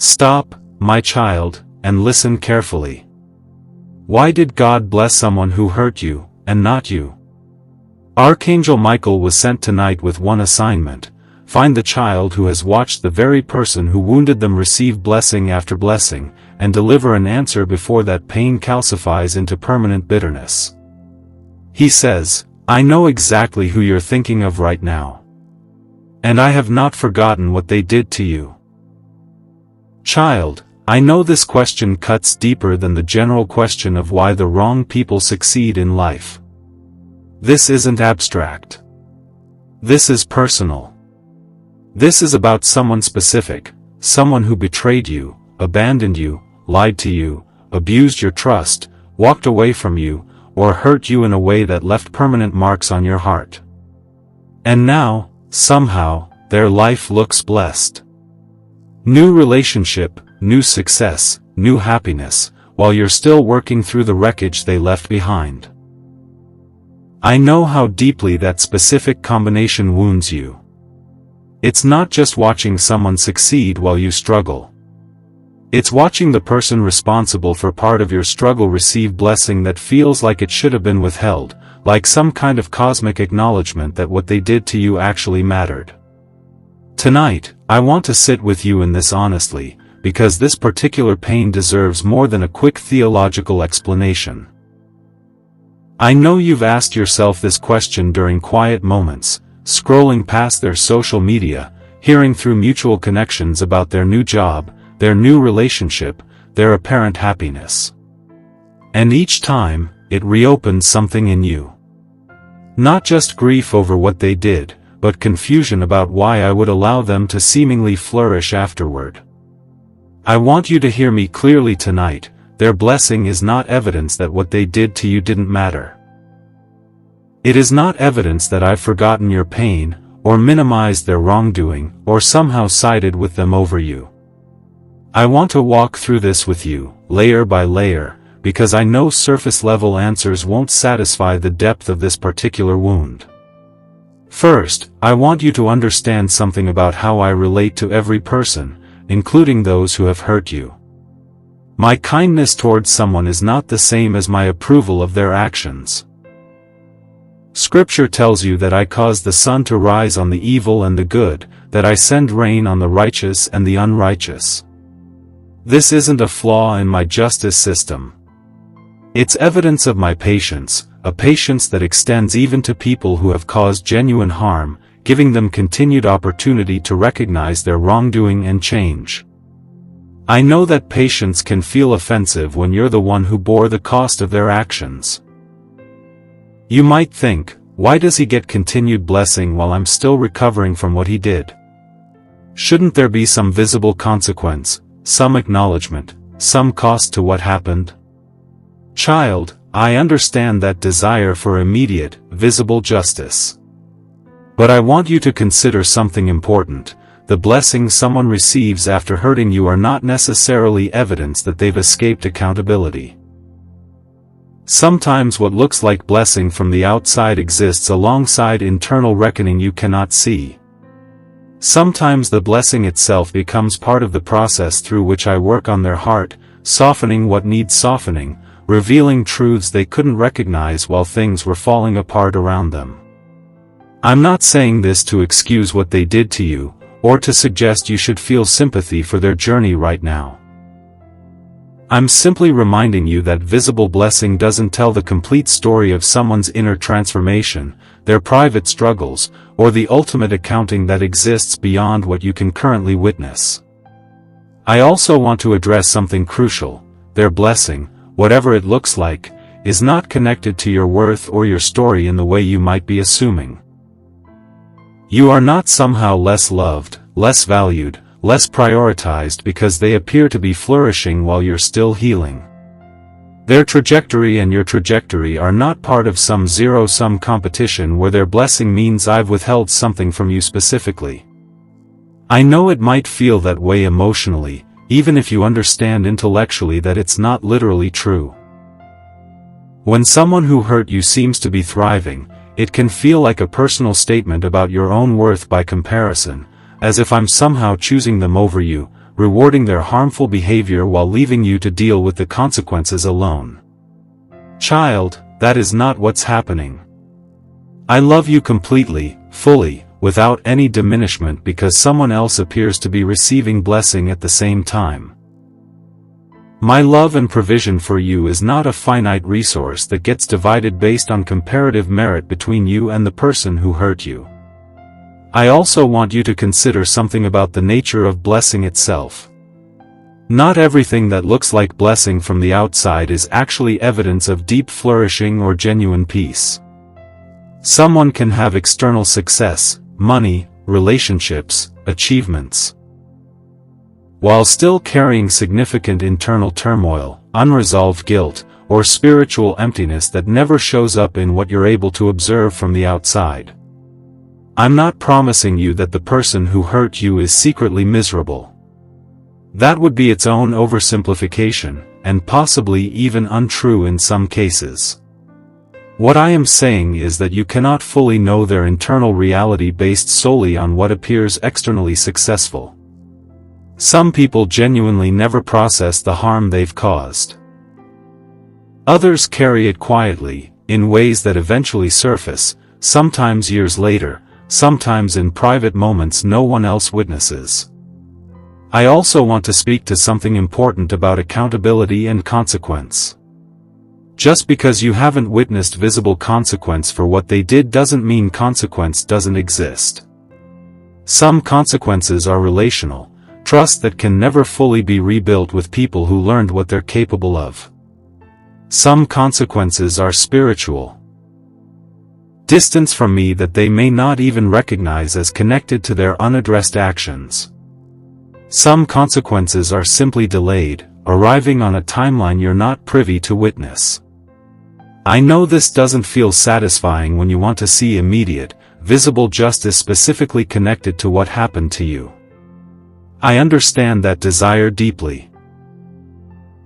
Stop, my child, and listen carefully. Why did God bless someone who hurt you, and not you? Archangel Michael was sent tonight with one assignment: find the child who has watched the very person who wounded them receive blessing after blessing, and deliver an answer before that pain calcifies into permanent bitterness. He says, I know exactly who you're thinking of right now. And I have not forgotten what they did to you. Child, I know this question cuts deeper than the general question of why the wrong people succeed in life. This isn't abstract. This is personal. This is about someone specific, someone who betrayed you, abandoned you, lied to you, abused your trust, walked away from you, or hurt you in a way that left permanent marks on your heart. And now, somehow, their life looks blessed. New relationship, new success, new happiness, while you're still working through the wreckage they left behind. I know how deeply that specific combination wounds you. It's not just watching someone succeed while you struggle. It's watching the person responsible for part of your struggle receive blessing that feels like it should have been withheld, like some kind of cosmic acknowledgement that what they did to you actually mattered. Tonight, I want to sit with you in this honestly, because this particular pain deserves more than a quick theological explanation. I know you've asked yourself this question during quiet moments, scrolling past their social media, hearing through mutual connections about their new job, their new relationship, their apparent happiness. And each time, it reopens something in you. Not just grief over what they did, but confusion about why I would allow them to seemingly flourish afterward. I want you to hear me clearly tonight. Their blessing is not evidence that what they did to you didn't matter. It is not evidence that I've forgotten your pain, or minimized their wrongdoing, or somehow sided with them over you. I want to walk through this with you, layer by layer, because I know surface-level answers won't satisfy the depth of this particular wound. First, I want you to understand something about how I relate to every person, including those who have hurt you. My kindness towards someone is not the same as my approval of their actions. Scripture tells you that I cause the sun to rise on the evil and the good, that I send rain on the righteous and the unrighteous. This isn't a flaw in my justice system. It's evidence of my patience, a patience that extends even to people who have caused genuine harm, giving them continued opportunity to recognize their wrongdoing and change. I know that patience can feel offensive when you're the one who bore the cost of their actions. You might think, why does he get continued blessing while I'm still recovering from what he did? Shouldn't there be some visible consequence, some acknowledgement, some cost to what happened? Child, I understand that desire for immediate, visible justice. But I want you to consider something important. The blessings someone receives after hurting you are not necessarily evidence that they've escaped accountability. Sometimes what looks like blessing from the outside exists alongside internal reckoning you cannot see. Sometimes the blessing itself becomes part of the process through which I work on their heart, softening what needs softening, revealing truths they couldn't recognize while things were falling apart around them. I'm not saying this to excuse what they did to you, or to suggest you should feel sympathy for their journey right now. I'm simply reminding you that visible blessing doesn't tell the complete story of someone's inner transformation, their private struggles, or the ultimate accounting that exists beyond what you can currently witness. I also want to address something crucial. Their blessing, whatever it looks like, is not connected to your worth or your story in the way you might be assuming. You are not somehow less loved, less valued, less prioritized because they appear to be flourishing while you're still healing. Their trajectory and your trajectory are not part of some zero-sum competition where their blessing means I've withheld something from you specifically. I know it might feel that way emotionally, even if you understand intellectually that it's not literally true. When someone who hurt you seems to be thriving, it can feel like a personal statement about your own worth by comparison, as if I'm somehow choosing them over you, rewarding their harmful behavior while leaving you to deal with the consequences alone. Child, that is not what's happening. I love you completely, fully, without any diminishment because someone else appears to be receiving blessing at the same time. My love and provision for you is not a finite resource that gets divided based on comparative merit between you and the person who hurt you. I also want you to consider something about the nature of blessing itself. Not everything that looks like blessing from the outside is actually evidence of deep flourishing or genuine peace. Someone can have external success, money, relationships, achievements, while still carrying significant internal turmoil, unresolved guilt, or spiritual emptiness that never shows up in what you're able to observe from the outside. I'm not promising you that the person who hurt you is secretly miserable. That would be its own oversimplification, and possibly even untrue in some cases. What I am saying is that you cannot fully know their internal reality based solely on what appears externally successful. Some people genuinely never process the harm they've caused. Others carry it quietly, in ways that eventually surface, sometimes years later, sometimes in private moments no one else witnesses. I also want to speak to something important about accountability and consequence. Just because you haven't witnessed visible consequence for what they did doesn't mean consequence doesn't exist. Some consequences are relational, trust that can never fully be rebuilt with people who learned what they're capable of. Some consequences are spiritual. Distance from me that they may not even recognize as connected to their unaddressed actions. Some consequences are simply delayed, arriving on a timeline you're not privy to witness. I know this doesn't feel satisfying when you want to see immediate, visible justice specifically connected to what happened to you. I understand that desire deeply.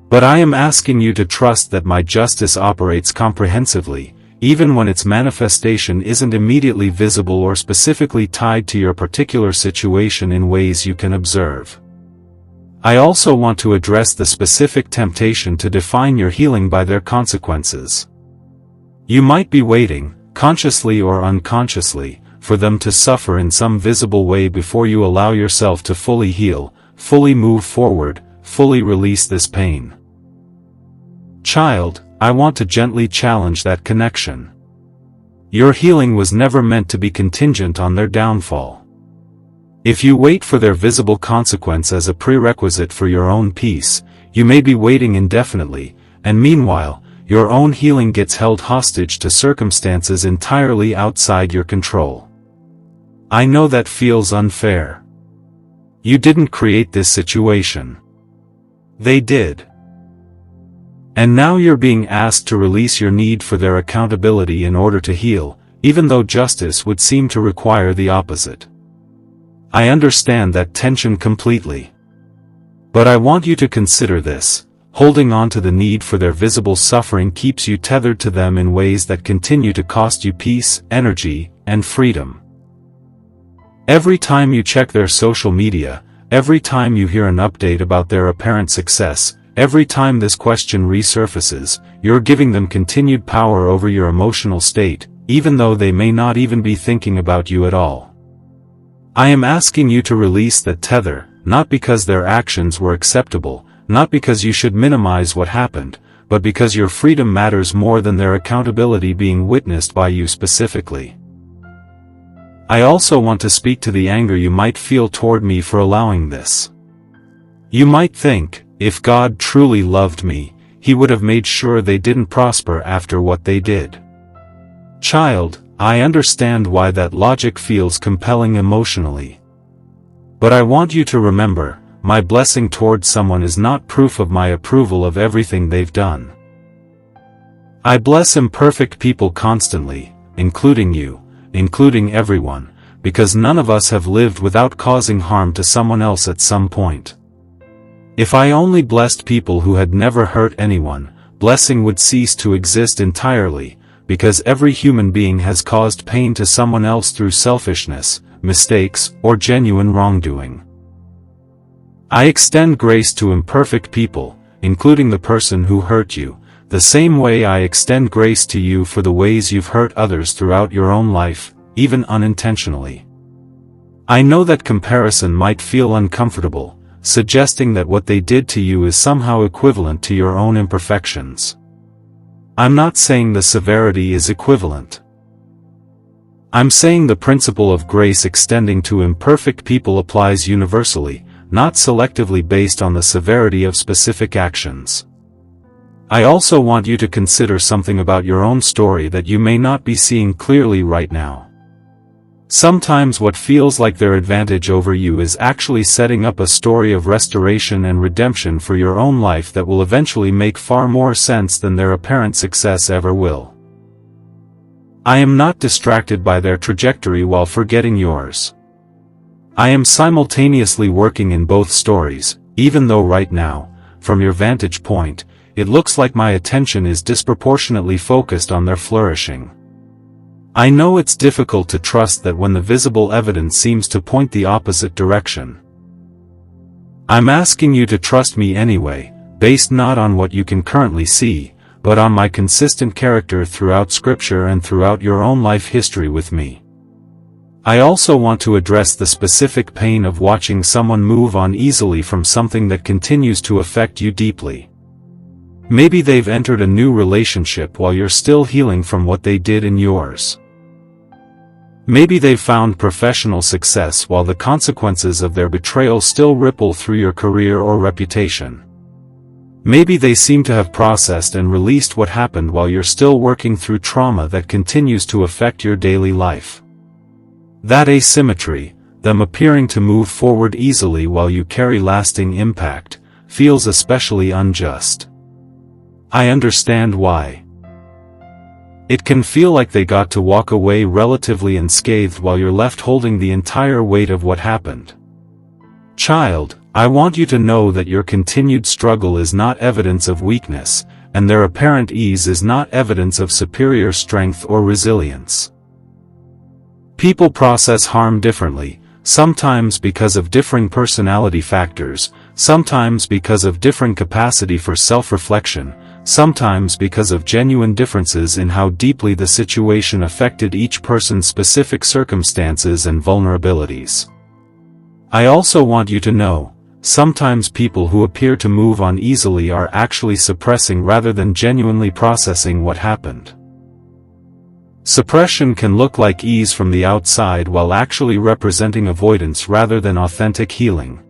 But I am asking you to trust that my justice operates comprehensively, even when its manifestation isn't immediately visible or specifically tied to your particular situation in ways you can observe. I also want to address the specific temptation to define your healing by their consequences. You might be waiting, consciously or unconsciously, for them to suffer in some visible way before you allow yourself to fully heal, fully move forward, fully release this pain. Child, I want to gently challenge that connection. Your healing was never meant to be contingent on their downfall. If you wait for their visible consequence as a prerequisite for your own peace, you may be waiting indefinitely, and meanwhile, your own healing gets held hostage to circumstances entirely outside your control. I know that feels unfair. You didn't create this situation. They did. And now you're being asked to release your need for their accountability in order to heal, even though justice would seem to require the opposite. I understand that tension completely. But I want you to consider this. Holding on to the need for their visible suffering keeps you tethered to them in ways that continue to cost you peace, energy, and freedom. Every time you check their social media, every time you hear an update about their apparent success, every time this question resurfaces, you're giving them continued power over your emotional state, even though they may not even be thinking about you at all. I am asking you to release that tether, not because their actions were acceptable, not because you should minimize what happened, but because your freedom matters more than their accountability being witnessed by you specifically. I also want to speak to the anger you might feel toward me for allowing this. You might think, if God truly loved me, He would have made sure they didn't prosper after what they did. Child, I understand why that logic feels compelling emotionally. But I want you to remember, my blessing towards someone is not proof of my approval of everything they've done. I bless imperfect people constantly, including you, including everyone, because none of us have lived without causing harm to someone else at some point. If I only blessed people who had never hurt anyone, blessing would cease to exist entirely, because every human being has caused pain to someone else through selfishness, mistakes, or genuine wrongdoing. I extend grace to imperfect people, including the person who hurt you, the same way I extend grace to you for the ways you've hurt others throughout your own life, even unintentionally. I know that comparison might feel uncomfortable, suggesting that what they did to you is somehow equivalent to your own imperfections. I'm not saying the severity is equivalent. I'm saying the principle of grace extending to imperfect people applies universally, not selectively based on the severity of specific actions. I also want you to consider something about your own story that you may not be seeing clearly right now. Sometimes what feels like their advantage over you is actually setting up a story of restoration and redemption for your own life that will eventually make far more sense than their apparent success ever will. I am not distracted by their trajectory while forgetting yours. I am simultaneously working in both stories, even though right now, from your vantage point, it looks like my attention is disproportionately focused on their flourishing. I know it's difficult to trust that when the visible evidence seems to point the opposite direction. I'm asking you to trust me anyway, based not on what you can currently see, but on my consistent character throughout Scripture and throughout your own life history with me. I also want to address the specific pain of watching someone move on easily from something that continues to affect you deeply. Maybe they've entered a new relationship while you're still healing from what they did in yours. Maybe they've found professional success while the consequences of their betrayal still ripple through your career or reputation. Maybe they seem to have processed and released what happened while you're still working through trauma that continues to affect your daily life. That asymmetry, them appearing to move forward easily while you carry lasting impact, feels especially unjust. I understand why. It can feel like they got to walk away relatively unscathed while you're left holding the entire weight of what happened. Child, I want you to know that your continued struggle is not evidence of weakness, and their apparent ease is not evidence of superior strength or resilience. People process harm differently, sometimes because of differing personality factors, sometimes because of different capacity for self-reflection, sometimes because of genuine differences in how deeply the situation affected each person's specific circumstances and vulnerabilities. I also want you to know, sometimes people who appear to move on easily are actually suppressing rather than genuinely processing what happened. Suppression can look like ease from the outside while actually representing avoidance rather than authentic healing.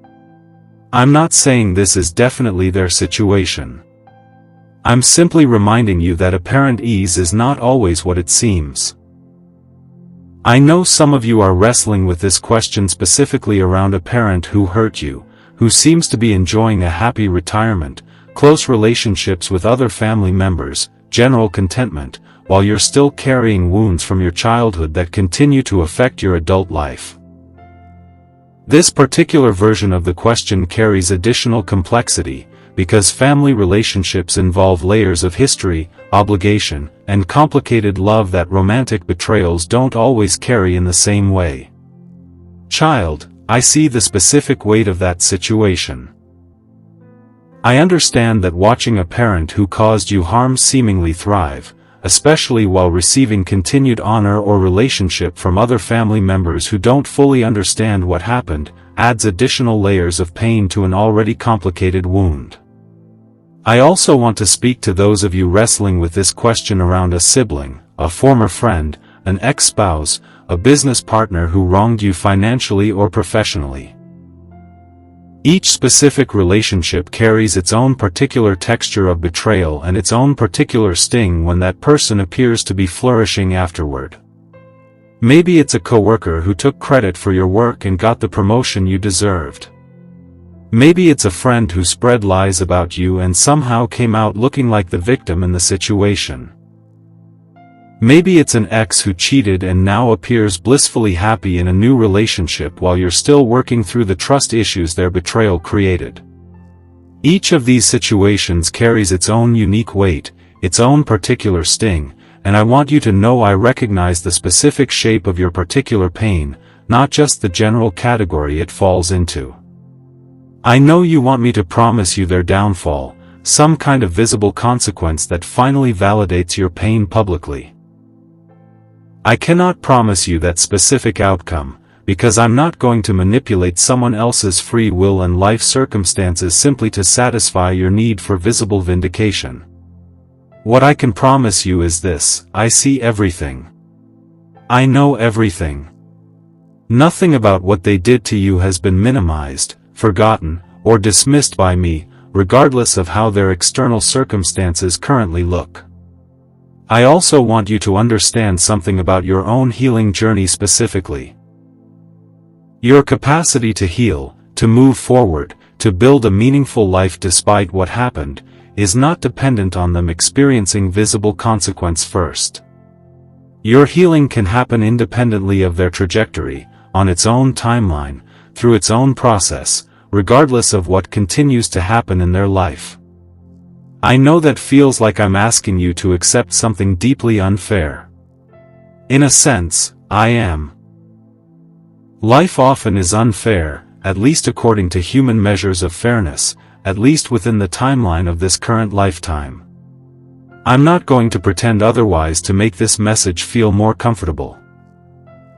I'm not saying this is definitely their situation. I'm simply reminding you that apparent ease is not always what it seems. I know some of you are wrestling with this question specifically around a parent who hurt you, who seems to be enjoying a happy retirement, close relationships with other family members, general contentment, while you're still carrying wounds from your childhood that continue to affect your adult life. This particular version of the question carries additional complexity, because family relationships involve layers of history, obligation, and complicated love that romantic betrayals don't always carry in the same way. Child, I see the specific weight of that situation. I understand that watching a parent who caused you harm seemingly thrive, especially while receiving continued honor or relationship from other family members who don't fully understand what happened, adds additional layers of pain to an already complicated wound. I also want to speak to those of you wrestling with this question around a sibling, a former friend, an ex-spouse, a business partner who wronged you financially or professionally. Each specific relationship carries its own particular texture of betrayal and its own particular sting when that person appears to be flourishing afterward. Maybe it's a coworker who took credit for your work and got the promotion you deserved. Maybe it's a friend who spread lies about you and somehow came out looking like the victim in the situation. Maybe it's an ex who cheated and now appears blissfully happy in a new relationship while you're still working through the trust issues their betrayal created. Each of these situations carries its own unique weight, its own particular sting, and I want you to know I recognize the specific shape of your particular pain, not just the general category it falls into. I know you want me to promise you their downfall, some kind of visible consequence that finally validates your pain publicly. I cannot promise you that specific outcome, because I'm not going to manipulate someone else's free will and life circumstances simply to satisfy your need for visible vindication. What I can promise you is this: I see everything. I know everything. Nothing about what they did to you has been minimized, forgotten, or dismissed by me, regardless of how their external circumstances currently look. I also want you to understand something about your own healing journey specifically. Your capacity to heal, to move forward, to build a meaningful life despite what happened, is not dependent on them experiencing visible consequence first. Your healing can happen independently of their trajectory, on its own timeline, through its own process, regardless of what continues to happen in their life. I know that feels like I'm asking you to accept something deeply unfair. In a sense, I am. Life often is unfair, at least according to human measures of fairness, at least within the timeline of this current lifetime. I'm not going to pretend otherwise to make this message feel more comfortable.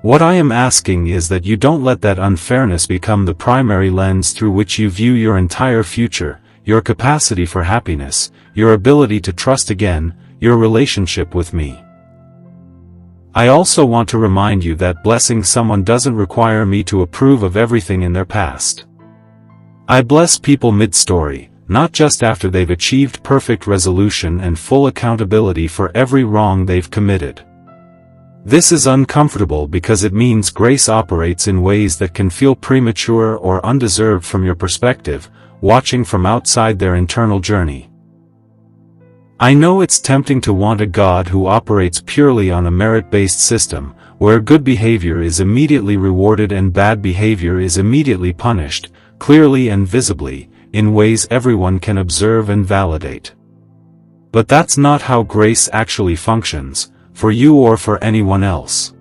What I am asking is that you don't let that unfairness become the primary lens through which you view your entire future, your capacity for happiness, your ability to trust again, your relationship with me. I also want to remind you that blessing someone doesn't require me to approve of everything in their past. I bless people mid-story, not just after they've achieved perfect resolution and full accountability for every wrong they've committed. This is uncomfortable because it means grace operates in ways that can feel premature or undeserved from your perspective, watching from outside their internal journey. I know it's tempting to want a God who operates purely on a merit-based system, where good behavior is immediately rewarded and bad behavior is immediately punished, clearly and visibly, in ways everyone can observe and validate. But that's not how grace actually functions, for you or for anyone else.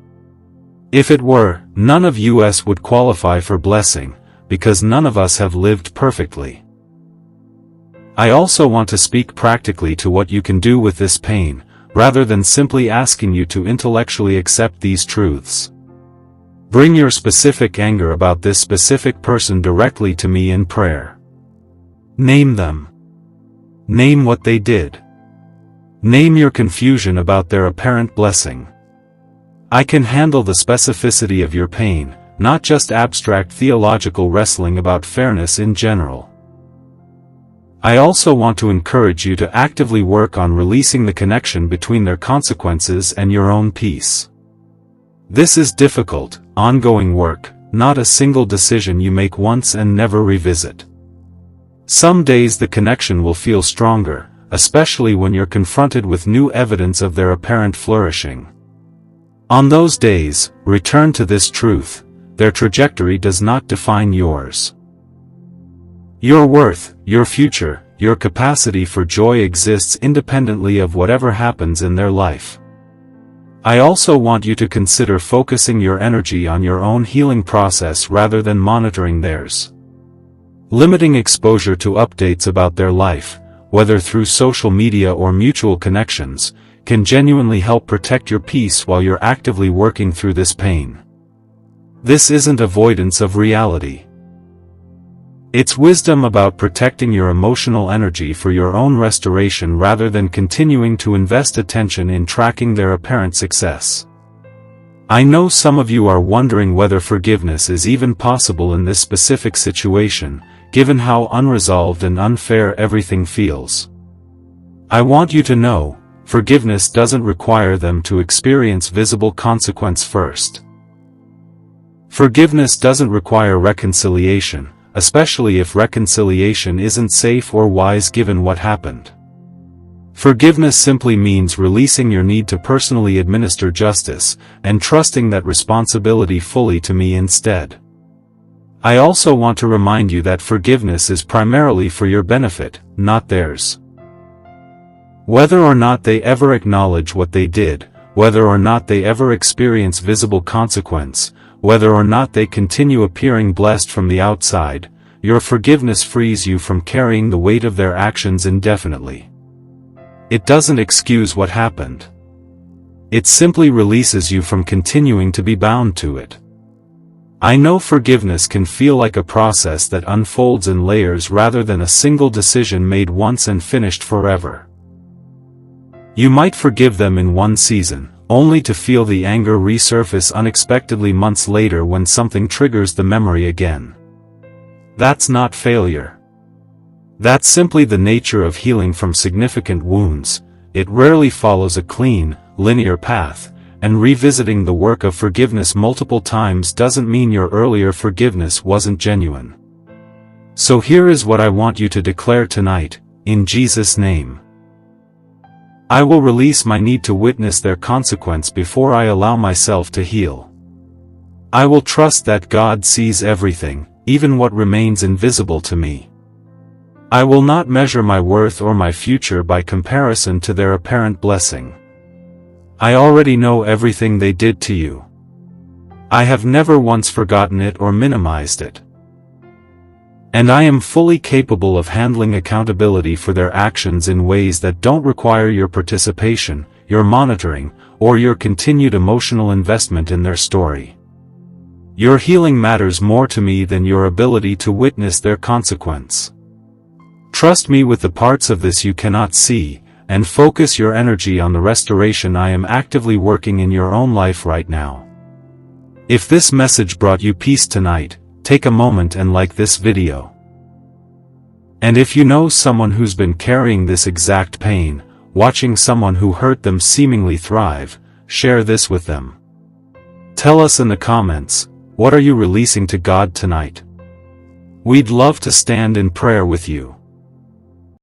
If it were, none of us would qualify for blessing, because none of us have lived perfectly. I also want to speak practically to what you can do with this pain, rather than simply asking you to intellectually accept these truths. Bring your specific anger about this specific person directly to me in prayer. Name them. Name what they did. Name your confusion about their apparent blessing. I can handle the specificity of your pain, not just abstract theological wrestling about fairness in general. I also want to encourage you to actively work on releasing the connection between their consequences and your own peace. This is difficult, ongoing work, not a single decision you make once and never revisit. Some days the connection will feel stronger, especially when you're confronted with new evidence of their apparent flourishing. On those days, return to this truth: their trajectory does not define yours. Your worth, your future, your capacity for joy exists independently of whatever happens in their life. I also want you to consider focusing your energy on your own healing process rather than monitoring theirs. Limiting exposure to updates about their life, whether through social media or mutual connections, can genuinely help protect your peace while you're actively working through this pain. This isn't avoidance of reality. It's wisdom about protecting your emotional energy for your own restoration rather than continuing to invest attention in tracking their apparent success. I know some of you are wondering whether forgiveness is even possible in this specific situation, given how unresolved and unfair everything feels. I want you to know, forgiveness doesn't require them to experience visible consequence first. Forgiveness doesn't require reconciliation, especially if reconciliation isn't safe or wise given what happened. Forgiveness simply means releasing your need to personally administer justice, and trusting that responsibility fully to me instead. I also want to remind you that forgiveness is primarily for your benefit, not theirs. Whether or not they ever acknowledge what they did, whether or not they ever experience visible consequence, whether or not they continue appearing blessed from the outside, your forgiveness frees you from carrying the weight of their actions indefinitely. It doesn't excuse what happened. It simply releases you from continuing to be bound to it. I know forgiveness can feel like a process that unfolds in layers rather than a single decision made once and finished forever. You might forgive them in one season, only to feel the anger resurface unexpectedly months later when something triggers the memory again. That's not failure. That's simply the nature of healing from significant wounds. It rarely follows a clean, linear path, and revisiting the work of forgiveness multiple times doesn't mean your earlier forgiveness wasn't genuine. So here is what I want you to declare tonight, in Jesus' name. I will release my need to witness their consequence before I allow myself to heal. I will trust that God sees everything, even what remains invisible to me. I will not measure my worth or my future by comparison to their apparent blessing. I already know everything they did to you. I have never once forgotten it or minimized it. And I am fully capable of handling accountability for their actions in ways that don't require your participation, your monitoring, or your continued emotional investment in their story. Your healing matters more to me than your ability to witness their consequence. Trust me with the parts of this you cannot see, and focus your energy on the restoration I am actively working in your own life right now. If this message brought you peace tonight, take a moment and like this video. And if you know someone who's been carrying this exact pain, watching someone who hurt them seemingly thrive, share this with them. Tell us in the comments, what are you releasing to God tonight? We'd love to stand in prayer with you.